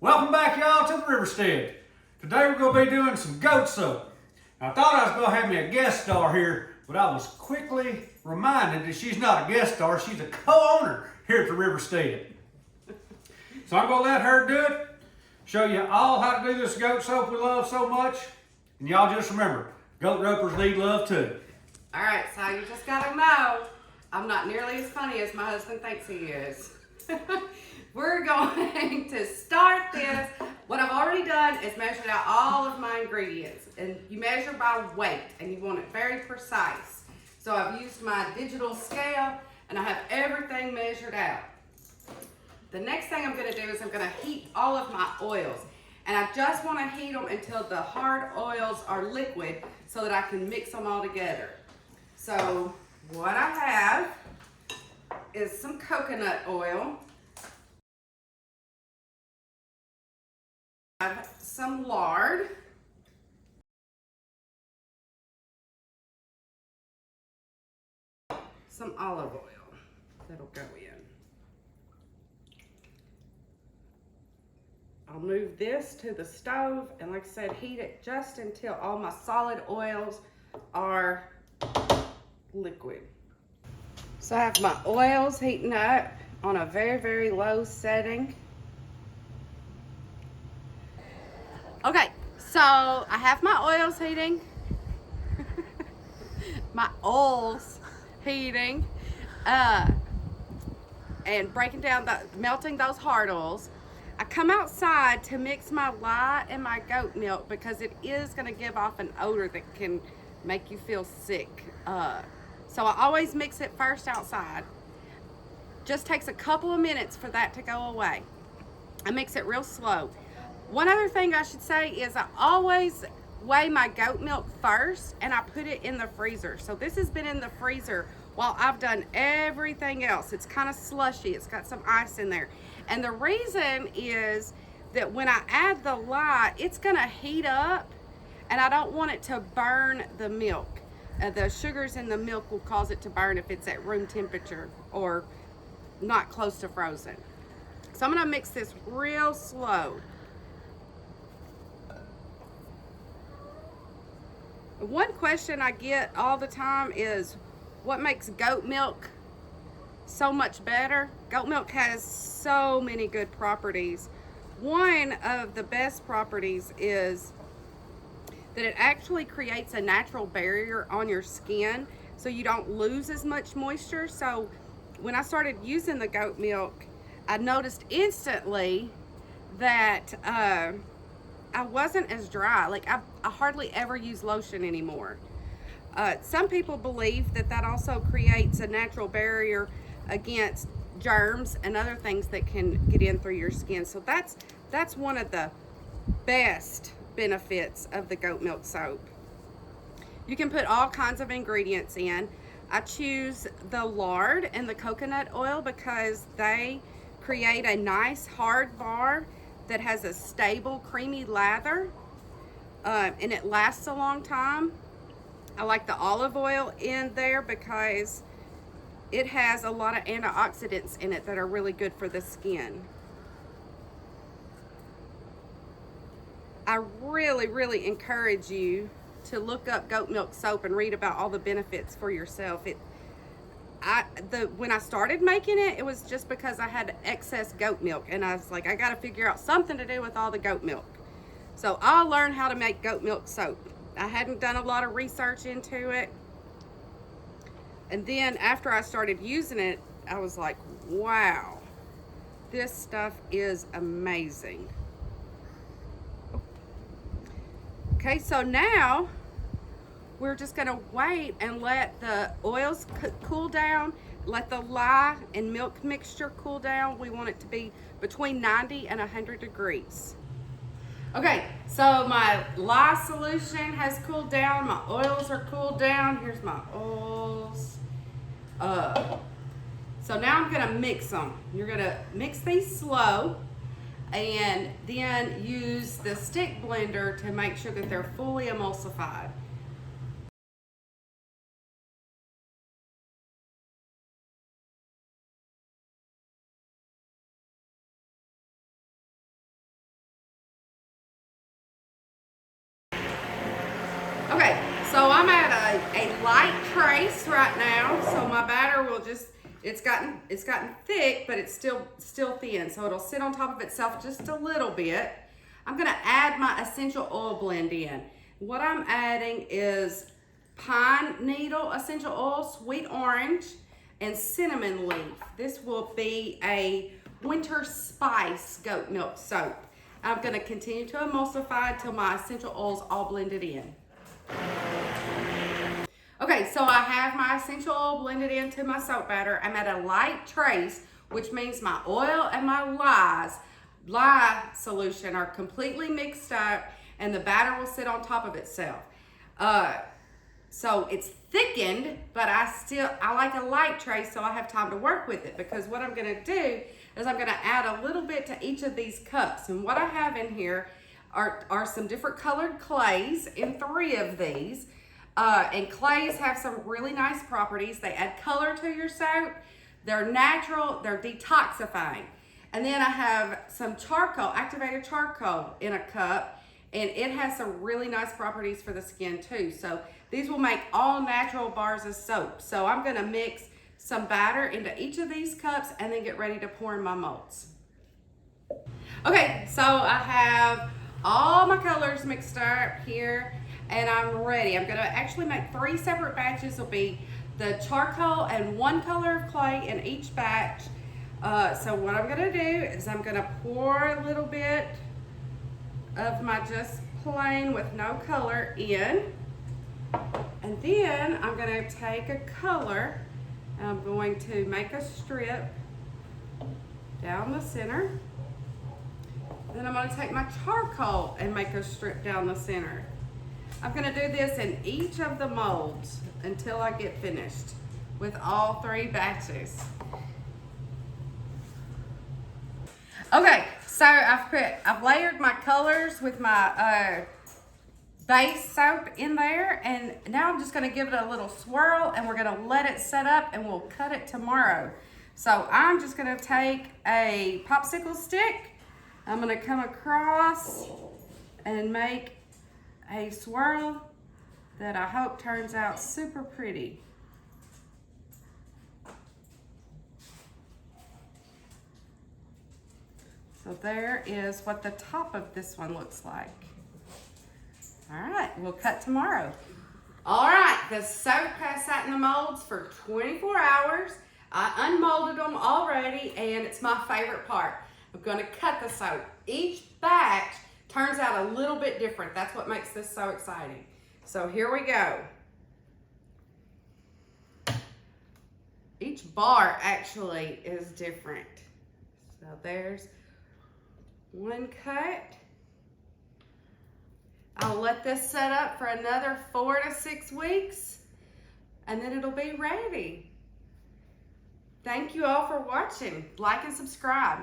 Welcome back, y'all, to the Riverstead. Today we're going to be doing some goat soap. I thought I was going to have me a guest star here, but I was quickly reminded that she's not a guest star, she's a co-owner here at the Riverstead. So I'm going to let her do it, show you all how to do this goat soap we love so much. And y'all just remember, goat ropers need love too. All right, so you just gotta know, I'm not nearly as funny as my husband thinks he is. We're going to start this. What I've already done is measured out all of my ingredients, and you measure by weight, and you want it very precise. So I've used my digital scale, and I have everything measured out. The next thing I'm gonna do is I'm gonna heat all of my oils. And I just want to heat them until the hard oils are liquid so that I can mix them all together. So what I have is some coconut oil. I have some lard. Some olive oil that'll go in. I'll move this to the stove and, like I said, heat it just until all my solid oils are liquid. So I have my oils heating up on a very, very low setting. Okay, so I have my oils heating. My oils heating. And breaking down, melting those hard oils. I come outside to mix my lye and my goat milk because it is going to give off an odor that can make you feel sick. So I always mix it first outside. Just takes a couple of minutes for that to go away. I mix it real slow. One other thing I should say is I always weigh my goat milk first and I put it in the freezer. So this has been in the freezer while I've done everything else. It's kind of slushy. It's got some ice in there. And the reason is that when I add the lye, it's gonna heat up and I don't want it to burn the milk. The sugars in the milk will cause it to burn if it's at room temperature or not close to frozen. So I'm gonna mix this real slow. One question I get all the time is, what makes goat milk so much better? Goat milk has so many good properties. One of the best properties is that it actually creates a natural barrier on your skin so you don't lose as much moisture. So when I started using the goat milk, I noticed instantly that I wasn't as dry. Like I hardly ever use lotion anymore. Some people believe that that also creates a natural barrier against germs and other things that can get in through your skin. So that's one of the best benefits of the goat milk soap. You can put all kinds of ingredients in. I choose the lard and the coconut oil because they create a nice hard bar that has a stable creamy lather, and it lasts a long time. I like the olive oil in there because it has a lot of antioxidants in it that are really good for the skin. I really, really encourage you to look up goat milk soap and read about all the benefits for yourself. When I started making it, it was just because I had excess goat milk, and I was like, I gotta figure out something to do with all the goat milk. So I learned how to make goat milk soap. I hadn't done a lot of research into it. And then after I started using it, I was like, wow, this stuff is amazing. Okay, so now we're just gonna wait and let the oils cool down, let the lye and milk mixture cool down. We want it to be between 90 and 100 degrees. Okay, so my lye solution has cooled down, my oils are cooled down. Here's my oils. So now I'm gonna mix them. You're gonna mix these slow and then use the stick blender to make sure that they're fully emulsified. light trace right now, so my batter will just, it's gotten thick, but it's still thin, so it'll sit on top of itself just a little bit. I'm gonna add my essential oil blend in. What I'm adding is pine needle essential oil, sweet orange, and cinnamon leaf. This will be a winter spice goat milk soap. I'm gonna continue to emulsify until my essential oils all blended in. Okay, so I have my essential oil blended into my soap batter. I'm at a light trace, which means my oil and my lye solution are completely mixed up, and the batter will sit on top of itself. So it's thickened, but I like a light trace so I have time to work with it, because what I'm gonna do is I'm gonna add a little bit to each of these cups. And what I have in here are some different colored clays in 3 of these. And clays have some really nice properties. They add color to your soap. They're natural, they're detoxifying. And then I have some charcoal, activated charcoal in a cup, and it has some really nice properties for the skin too. So these will make all natural bars of soap. So I'm gonna mix some batter into each of these cups and then get ready to pour in my molds. Okay, so I have all my colors mixed up here and I'm ready. I'm gonna actually make 3 separate batches. It'll be the charcoal and 1 color of clay in each batch. So what I'm gonna do is I'm gonna pour a little bit of my just plain with no color in. And then I'm gonna take a color, and I'm going to make a strip down the center. And then I'm gonna take my charcoal and make a strip down the center. I'm gonna do this in each of the molds until I get finished with all 3 batches. Okay, so I've layered my colors with my base soap in there, and now I'm just gonna give it a little swirl and we're gonna let it set up and we'll cut it tomorrow. So I'm just gonna take a popsicle stick. I'm gonna come across and make a swirl that I hope turns out super pretty. So there is what the top of this one looks like. All right, we'll cut tomorrow. All right, the soap has sat in the molds for 24 hours. I unmolded them already, and it's my favorite part. I'm gonna cut the soap. Each batch turns out a little bit different. That's what makes this so exciting. So here we go. Each bar actually is different. So there's 1 cut. I'll let this set up for another 4 to 6 weeks, and then it'll be ready. Thank you all for watching. Like and subscribe.